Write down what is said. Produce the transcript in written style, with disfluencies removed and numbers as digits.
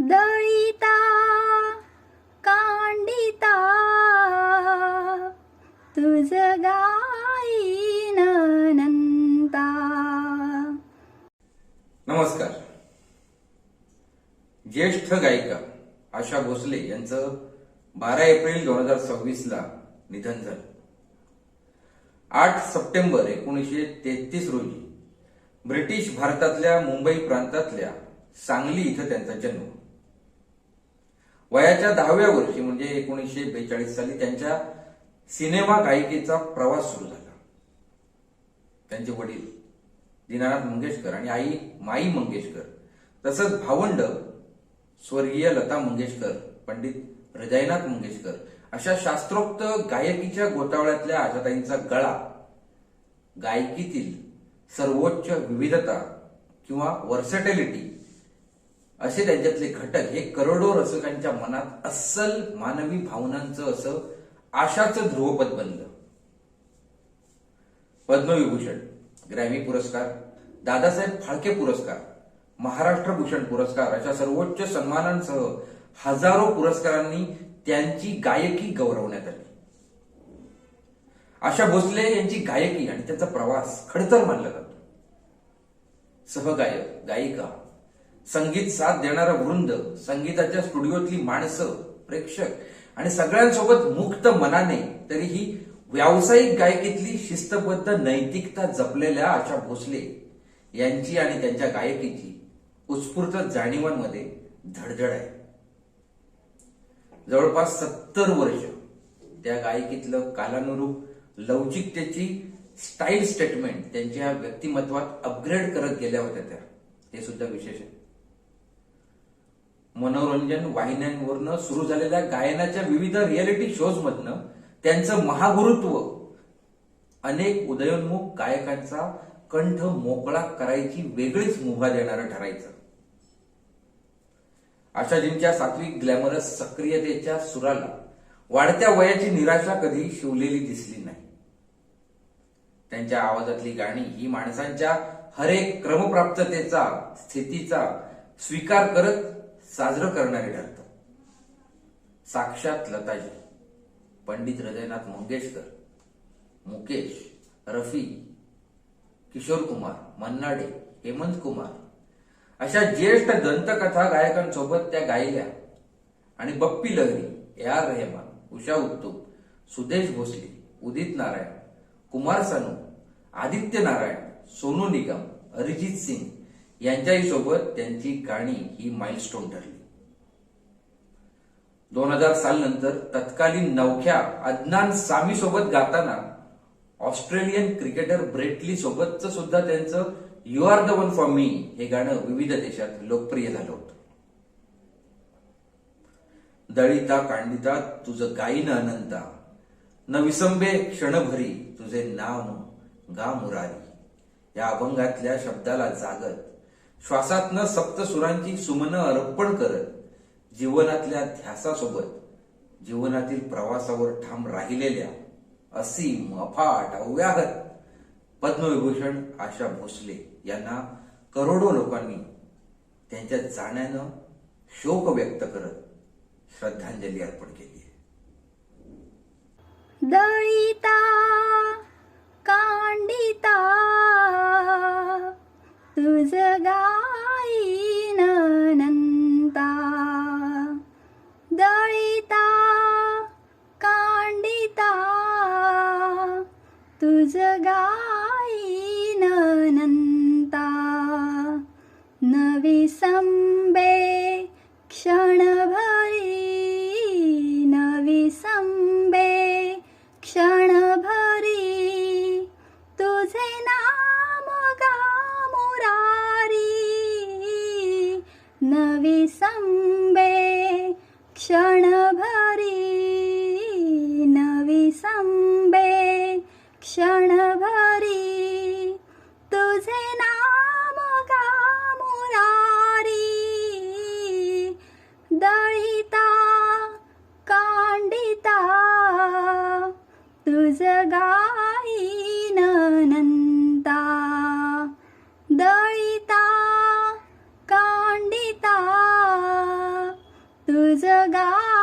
दळिता कांडिता तुझ गाईन अनंता. नमस्कार. ज्येष्ठ गायिका आशा भोसले यांचं 12 एप्रिल 2026 ला निधन झालं. 8 सप्टेंबर 1933 रोजी ब्रिटिश भारतातल्या मुंबई प्रांतातल्या सांगली इथं त्यांचा जन्म. वयाच्या 10व्या वर्षी म्हणजे 1942 साली त्यांच्या सिनेमा गायिकेचा प्रवास सुरू झाला. त्यांचे वडील दीनानाथ मंगेशकर आणि आई माई मंगेशकर तसंच भावंड स्वर्गीय लता मंगेशकर, पंडित हृदयनाथ मंगेशकर अशा शास्त्रोक्त गायकीच्या गोतावळ्यातल्या आशाताईंचा गळा गायकीतील सर्वोच्च विविधता किंवा वर्सॅटिलिटी असे त्यांच्यातले घटक हे करोडो रसिकांच्या मनात अस्सल मानवी भावनांचं असं आशाचं ध्रुवपद बनलं. पद्मविभूषण, ग्रॅमी पुरस्कार, दादासाहेब फाळके पुरस्कार, महाराष्ट्र भूषण पुरस्कार अशा सर्वोच्च सन्मानांसह हजारो पुरस्कारांनी त्यांची गायकी गौरवण्यात आली. आशा भोसले यांची गायकी आणि त्यांचा प्रवास खडतर मानला जातो. सहगायक, गायिका, संगीत साथ देणारा वृंद, संगीताच्या स्टुडिओतली माणसं, प्रेक्षक आणि सगळ्यांसोबत मुक्त मनाने तरीही व्यावसायिक गायकीतली शिस्तबद्ध नैतिकता जपलेल्या आशा भोसले यांची आणि त्यांच्या गायकीची उत्स्फूर्त जाणीवांमध्ये धडधड आहे. जवळपास 70 वर्ष त्या गायकीतलं कालानुरूप लवचिकतेची स्टाईल स्टेटमेंट त्यांच्या व्यक्तिमत्वात अपग्रेड करत गेल्या होत्या त्या, हे सुद्धा विशेष आहे. मनोरंजन वाहिन्यांवरनं सुरू झालेल्या गायनाच्या विविध रियालिटी शोज मधनं त्यांचं महागुरुत्व अनेक उदयोन्मुख गायकांचा कंठ मोकळा करायची वेगळीच मुभा देणारं ठरायचं. आशाजींच्या सात्विक ग्लॅमरस सक्रियतेच्या सुराला वाढत्या वयाची निराशा कधी शिवलेली दिसली नाही. त्यांच्या आवाजातली गाणी ही माणसांच्या हरेक क्रमप्राप्ततेचा, स्थितीचा स्वीकार करत साजरं करणारी ठरतात. साक्षात लताजी, पंडित हृदयनाथ मंगेशकर, मुकेश, रफी, किशोर कुमार, मन्नाडे, हेमंत कुमार अशा ज्येष्ठ दंतकथा गायकांसोबत त्या गायल्या आणि बप्पी लहरी, ए आर रेहमान, उषा उत्तुप, सुदेश भोसले, उदित नारायण, कुमार सानू, आदित्य नारायण, सोनू निगम, अरिजित सिंग यांच्याही सोबत त्यांची गाणी ही माइलस्टोन ठरली. 2000 साल नंतर तत्कालीन नवख्या अदनान सामी सोबत गाताना ऑस्ट्रेलियन क्रिकेटर ब्रेटली सोबतच सुद्धा त्यांचं you are the one for me हे गाणं विविध देशात लोकप्रिय झालं होतं. दळिता कांडिता तुझं गाईन अनंता, न विसंबे क्षणभरी तुझे नाव गा मुरारी या अभंगातल्या शब्दाला जागत श्वासातनं सप्तसुरांची सुमनं अर्पण करत जीवनातल्या ध्यासासोबत जीवनातील प्रवासावर ठाम राहिलेल्या असीम, अफाट, अव्याहत पद्मविभूषण आशा भोसले यांना करोडो लोकांनी त्यांच्या जाण्यानं शोक व्यक्त करत श्रद्धांजली अर्पण केली आहे. दळिता कांडिता तुझ गाईन अनंता. दळिता कांडिता तुझ गाईन अनंता. न विसंबे क्षणभरी, न विसंबे क्षणभरी तुझे नाम गा मुरारी. न विसंबे क्षणभरी, न विसंबे क्षणभरी तुझे नाम गा मुरारी. दळिता कांडिता तुझ गाईन अनंता. दळिता कांडिता तुझ गाई